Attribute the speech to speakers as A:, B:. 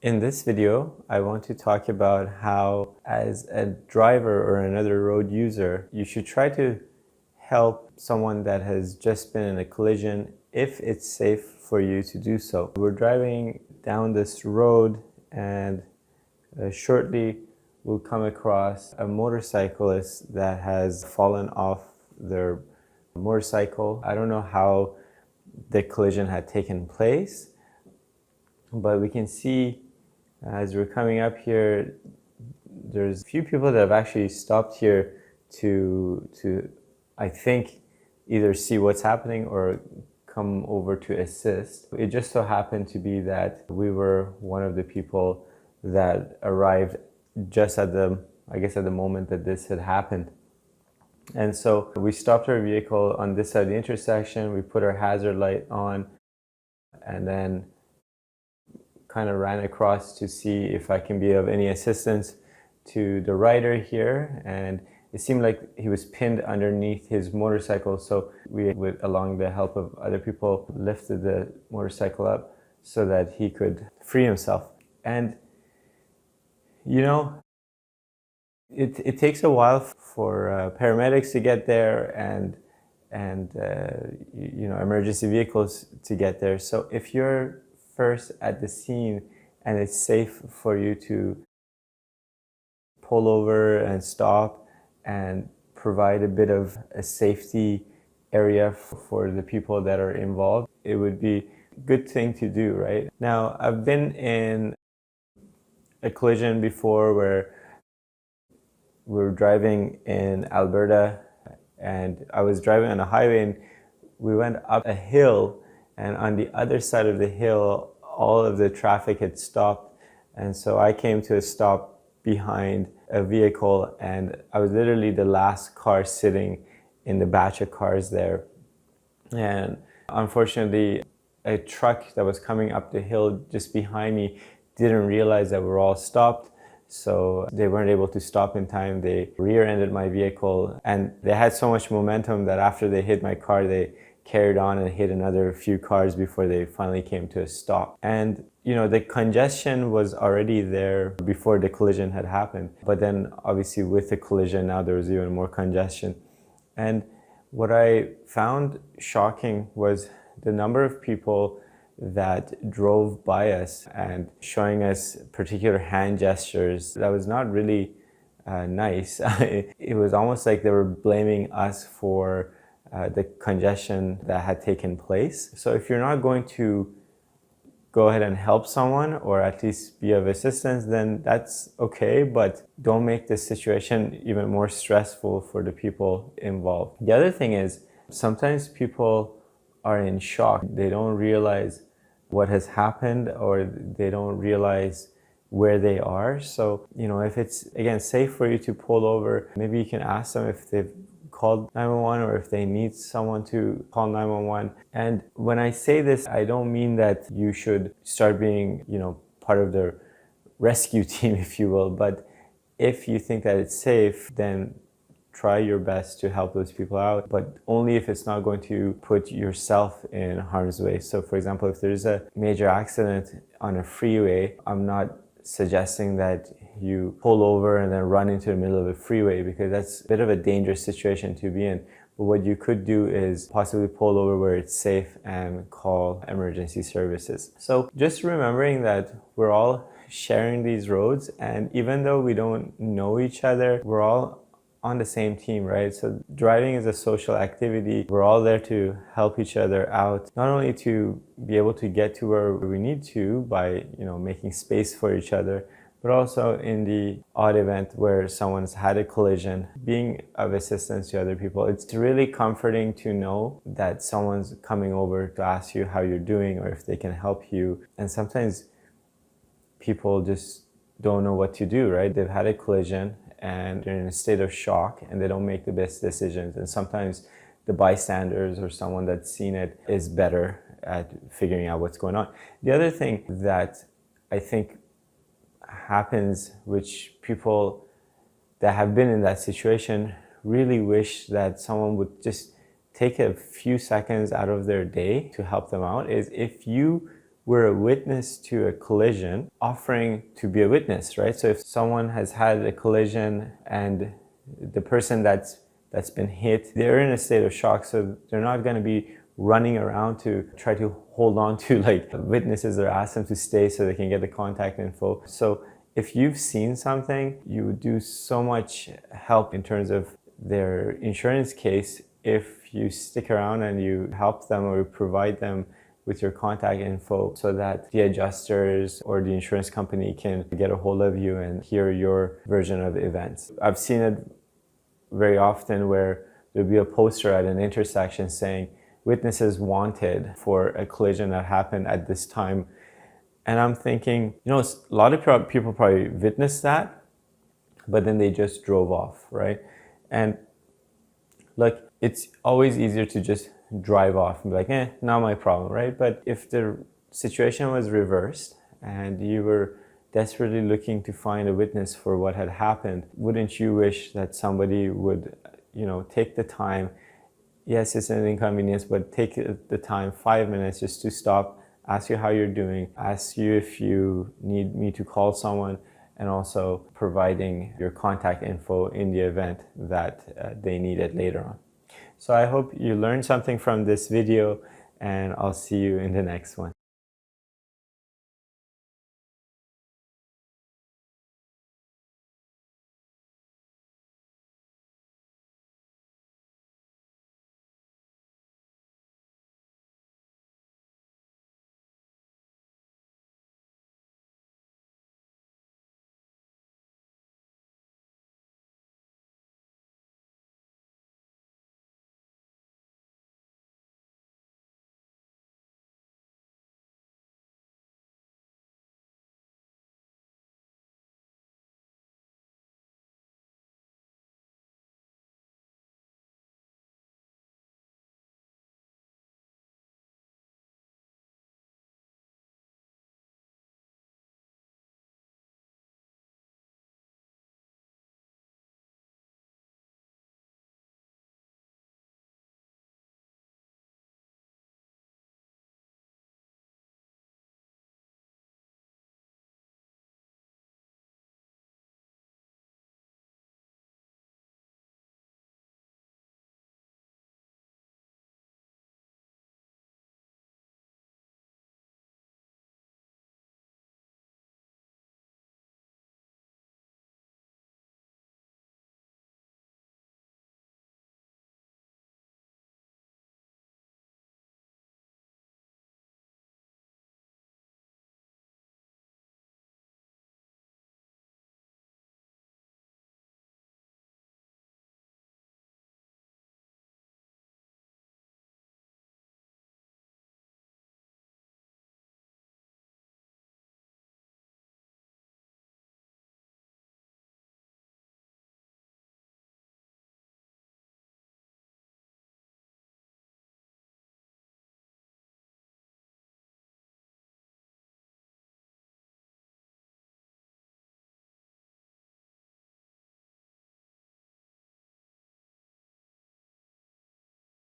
A: In this video, I want to talk about how, as a driver or another road user, you should try to help someone that has just been in a collision if it's safe for you to do so. We're driving down this road and shortly we'll come across a motorcyclist that has fallen off their motorcycle. I don't know how the collision had taken place, but we can see as we're coming up here, there's a few people that have actually stopped here to I think, either see what's happening or come over to assist. It just so happened to be that we were one of the people that arrived just at the moment that this had happened. And so we stopped our vehicle on this side of the intersection, we put our hazard light on, and then kind of ran across to see if I can be of any assistance to the rider here. And it seemed like he was pinned underneath his motorcycle. So we, along the help of other people, lifted the motorcycle up so that he could free himself. And, you know, it takes a while for paramedics to get there and emergency vehicles to get there. So if you're first at the scene and it's safe for you to pull over and stop and provide a bit of a safety area for the people that are involved, it would be a good thing to do, right? Now, I've been in a collision before where we were driving in Alberta and I was driving on a highway and we went up a hill, and on the other side of the hill, all of the traffic had stopped. And so I came to a stop behind a vehicle and I was literally the last car sitting in the batch of cars there. And unfortunately, a truck that was coming up the hill just behind me didn't realize that we were all stopped. So they weren't able to stop in time. They rear-ended my vehicle and they had so much momentum that after they hit my car, they carried on and hit another few cars before they finally came to a stop. And you know, the congestion was already there before the collision had happened. But then obviously with the collision, now there was even more congestion. And what I found shocking was the number of people that drove by us and showing us particular hand gestures that was not really nice. It was almost like they were blaming us for the congestion that had taken place. So if you're not going to go ahead and help someone or at least be of assistance, then that's okay, but don't make this situation even more stressful for the people involved. The other thing is, sometimes people are in shock. They don't realize what has happened or they don't realize where they are. So, you know, if it's, again, safe for you to pull over, maybe you can ask them if they've called 911 or if they need someone to call 911. And when I say this, I don't mean that you should start being, you know, part of the rescue team, if you will, but if you think that it's safe, then try your best to help those people out, but only if it's not going to put yourself in harm's way. So for example, if there's a major accident on a freeway, I'm not suggesting that you pull over and then run into the middle of a freeway, because that's a bit of a dangerous situation to be in. But what you could do is possibly pull over where it's safe and call emergency services. So just remembering that we're all sharing these roads, and even though we don't know each other, we're all on the same team, right? So driving is a social activity. We're all there to help each other out, not only to be able to get to where we need to by, you know, making space for each other, but also in the odd event where someone's had a collision, being of assistance to other people. It's really comforting to know that someone's coming over to ask you how you're doing or if they can help you. And sometimes people just don't know what to do, right? They've had a collision and they're in a state of shock and they don't make the best decisions. And sometimes the bystanders or someone that's seen it is better at figuring out what's going on. The other thing that I think happens, which people that have been in that situation really wish that someone would just take a few seconds out of their day to help them out, is if you we're a witness to a collision, offering to be a witness, right? So if someone has had a collision and the person that's been hit, they're in a state of shock, so they're not going to be running around to try to hold on to like witnesses or ask them to stay so they can get the contact info. So if you've seen something, you would do so much help in terms of their insurance case if you stick around and you help them or provide them with your contact info so that the adjusters or the insurance company can get a hold of you and hear your version of events. I've seen it very often where there'll be a poster at an intersection saying witnesses wanted for a collision that happened at this time. And I'm thinking, you know, a lot of people probably witnessed that, but then they just drove off, right? And like, it's always easier to just drive off and be like, not my problem, right? But if the situation was reversed and you were desperately looking to find a witness for what had happened, wouldn't you wish that somebody would, you know, take the time? Yes, it's an inconvenience, but take the time, 5 minutes, just to stop, ask you how you're doing, ask you if you need me to call someone, and also providing your contact info in the event that they need it later on. So I hope you learned something from this video, and I'll see you in the next one.